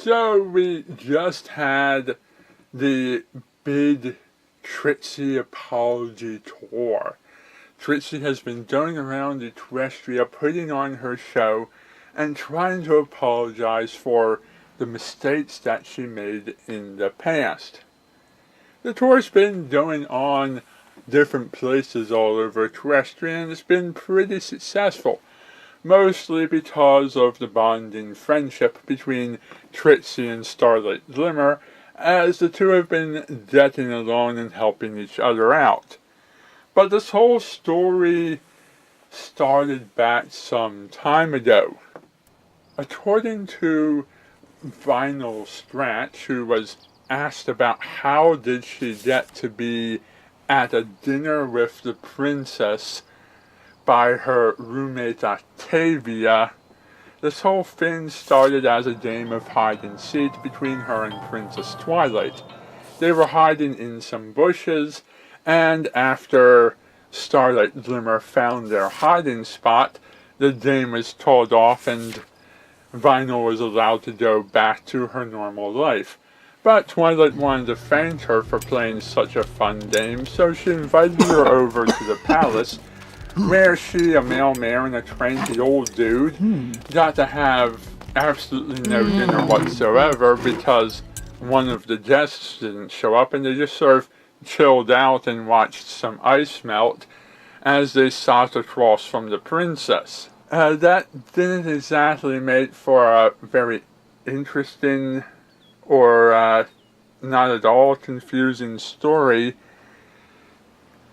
So we just had the big Trixie apology tour. Trixie has been going around Equestria putting on her show and trying to apologize for the mistakes that she made in the past. The tour's been going on different places all over Equestria and it's been pretty successful, mostly because of the bonding friendship between Trixie and Starlight Glimmer, as the two have been getting along and helping each other out. But this whole story started back some time ago. According to Vinyl Scratch, who was asked about how did she get to be at a dinner with the princess by her roommate Octavia, this whole thing started as a game of hide and seek between her and Princess Twilight. They were hiding in some bushes, and after Starlight Glimmer found their hiding spot, the game was told off and Vinyl was allowed to go back to her normal life. But Twilight wanted to thank her for playing such a fun game, so she invited her over to the palace, where she, a male mayor and a cranky old dude, got to have absolutely no dinner whatsoever because one of the guests didn't show up, and they just sort of chilled out and watched some ice melt as they sat across from the princess. That didn't exactly make for a very interesting or not at all confusing story,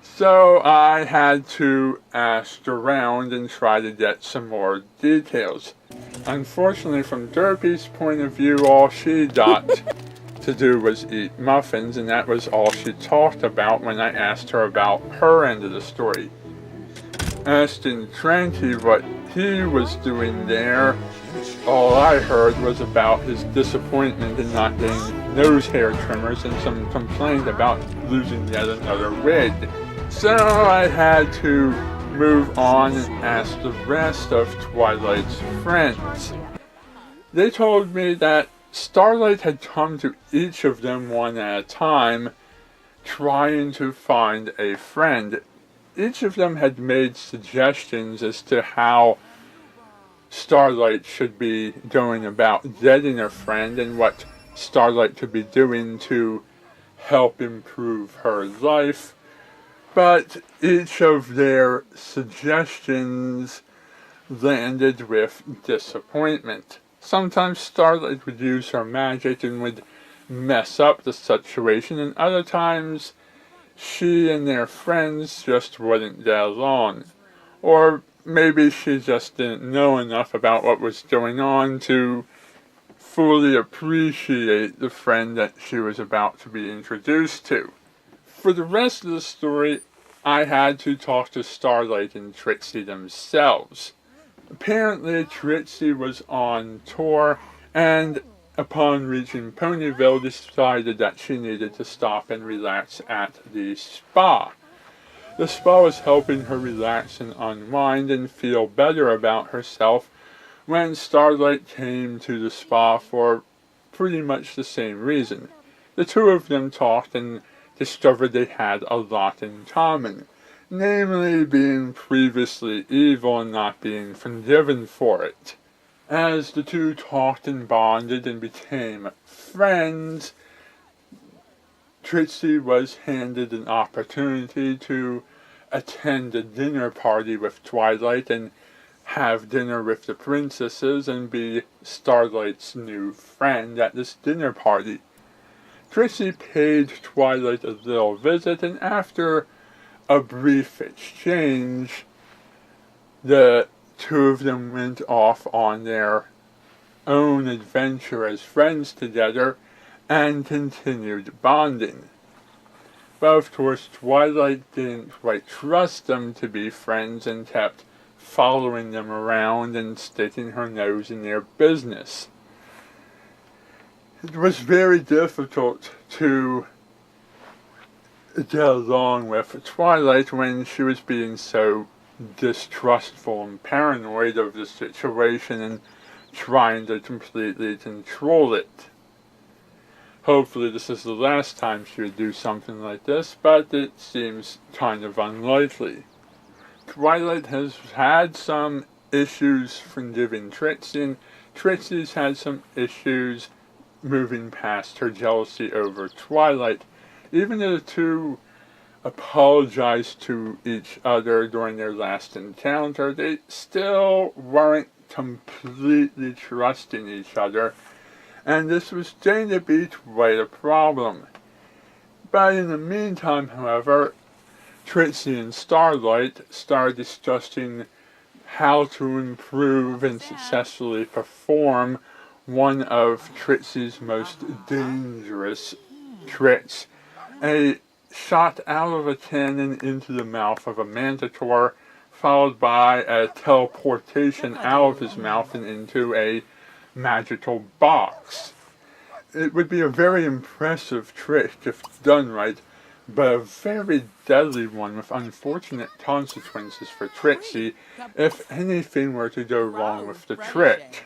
so I had to ask around and try to get some more details. Unfortunately, from Derpy's point of view, all she got to do was eat muffins, and that was all she talked about when I asked her about her end of the story. Asking Cranky what he was doing there, all I heard was about his disappointment in not getting nose hair trimmers and some complaint about losing yet another wig. So I had to move on and ask the rest of Twilight's friends. They told me that Starlight had come to each of them one at a time, trying to find a friend. Each of them had made suggestions as to how Starlight should be going about getting a friend and what Starlight could be doing to help improve her life. But each of their suggestions landed with disappointment. Sometimes Starlight would use her magic and would mess up the situation, and other times she and their friends just wouldn't get along. Or maybe she just didn't know enough about what was going on to fully appreciate the friend that she was about to be introduced to. For the rest of the story, I had to talk to Starlight and Trixie themselves. Apparently, Trixie was on tour, and upon reaching Ponyville, decided that she needed to stop and relax at the spa. The spa was helping her relax and unwind and feel better about herself when Starlight came to the spa for pretty much the same reason. The two of them talked and discovered they had a lot in common, namely being previously evil and not being forgiven for it. As the two talked and bonded and became friends, Trixie was handed an opportunity to attend a dinner party with Twilight and have dinner with the princesses and be Starlight's new friend at this dinner party. Trixie paid Twilight a little visit, and after a brief exchange, the two of them went off on their own adventure as friends together and continued bonding. But of course, Twilight didn't quite trust them to be friends and kept following them around and sticking her nose in their business. It was very difficult to get along with Twilight when she was being so distrustful and paranoid of the situation and trying to completely control it. Hopefully this is the last time she would do something like this, but it seems kind of unlikely. Twilight has had some issues forgiving Trixie, and Trixie's had some issues moving past her jealousy over Twilight. Even though the two apologized to each other during their last encounter, they still weren't completely trusting each other, and this was going to be quite a problem. But in the meantime, however, Trixie and Starlight started discussing how to improve and successfully perform one of Trixie's most dangerous tricks, a shot out of a cannon into the mouth of a manticore, followed by a teleportation out of his mouth and into a magical box. It would be a very impressive trick if done right, but a very deadly one with unfortunate consequences for Trixie if anything were to go wrong with the trick.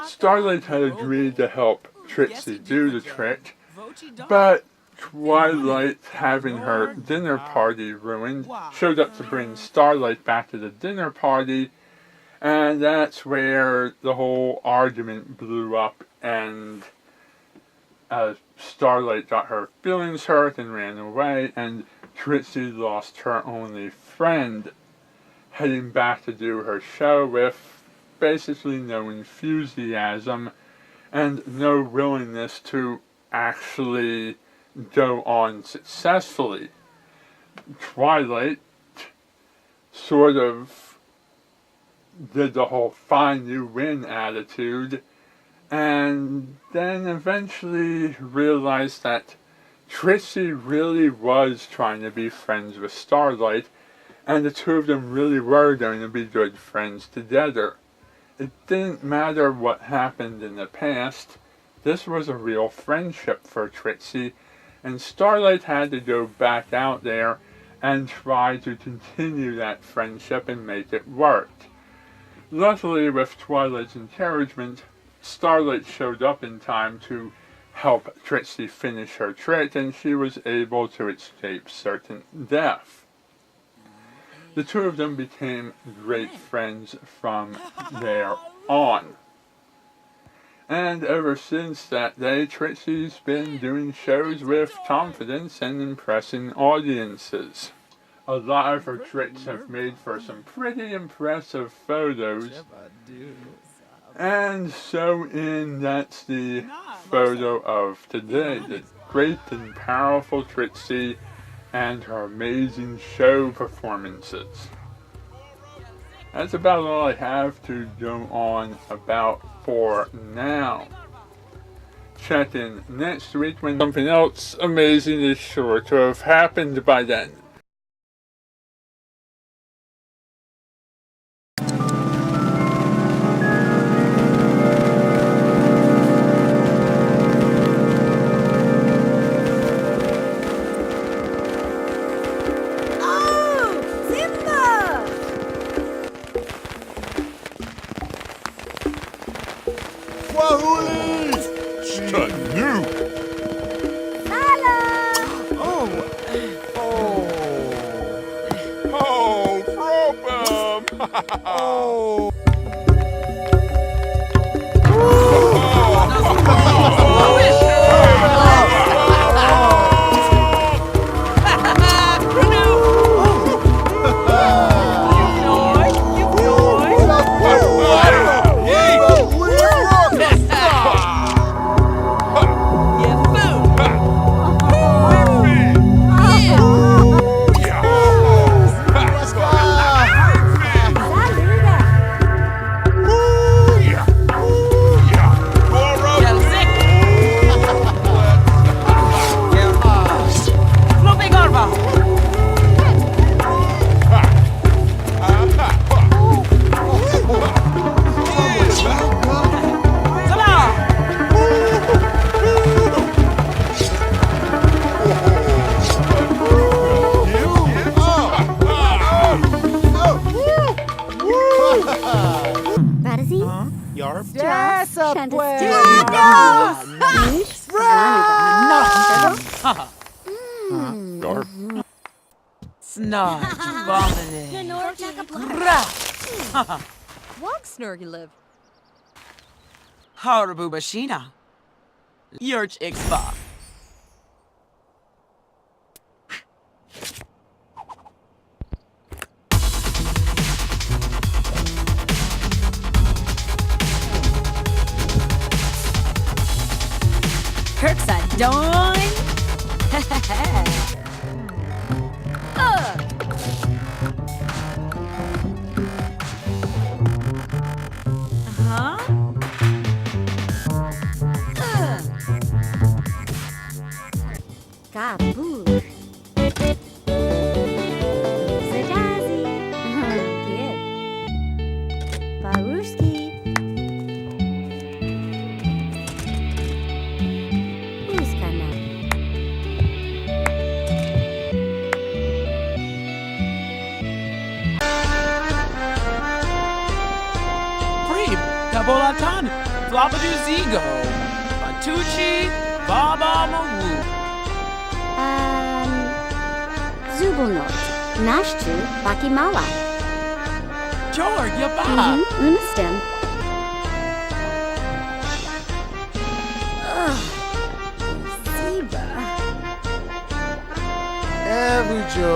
Starlight had agreed to help Trixie do the trick, but Twilight, having her dinner party ruined, showed up to bring Starlight back to the dinner party, and that's where the whole argument blew up, and Starlight got her feelings hurt and ran away, and Trixie lost her only friend, heading back to do her show with basically no enthusiasm and no willingness to actually go on successfully. Twilight sort of did the whole fine you win attitude, and then eventually realized that Trixie really was trying to be friends with Starlight, and the two of them really were going to be good friends together. It didn't matter what happened in the past. This was a real friendship for Trixie, and Starlight had to go back out there and try to continue that friendship and make it work. Luckily, with Twilight's encouragement, Starlight showed up in time to help Trixie finish her trick, and she was able to escape certain death. The two of them became great friends from there on. And ever since that day, Trixie's been doing shows with confidence and impressing audiences. A lot of her tricks have made for some pretty impressive photos. And so that's the photo of today, the great and powerful Trixie and her amazing show performances. That's about all I have to go on about for now. Check in next week when something else amazing is sure to have happened by then. No, Bamene. Walk snurgy live. Harabu Bashina. Your chick's fa. Kirk's a dime. Kaboosh. Zadazi. Kid. Baruski. Uskana. Breathe. Tabolatan. Flopadu Zigo. Batucci. Baba Mawu. Zubunot. Nashtu. Bakimala. George, Yaba. Unistem. Ziba. Evujo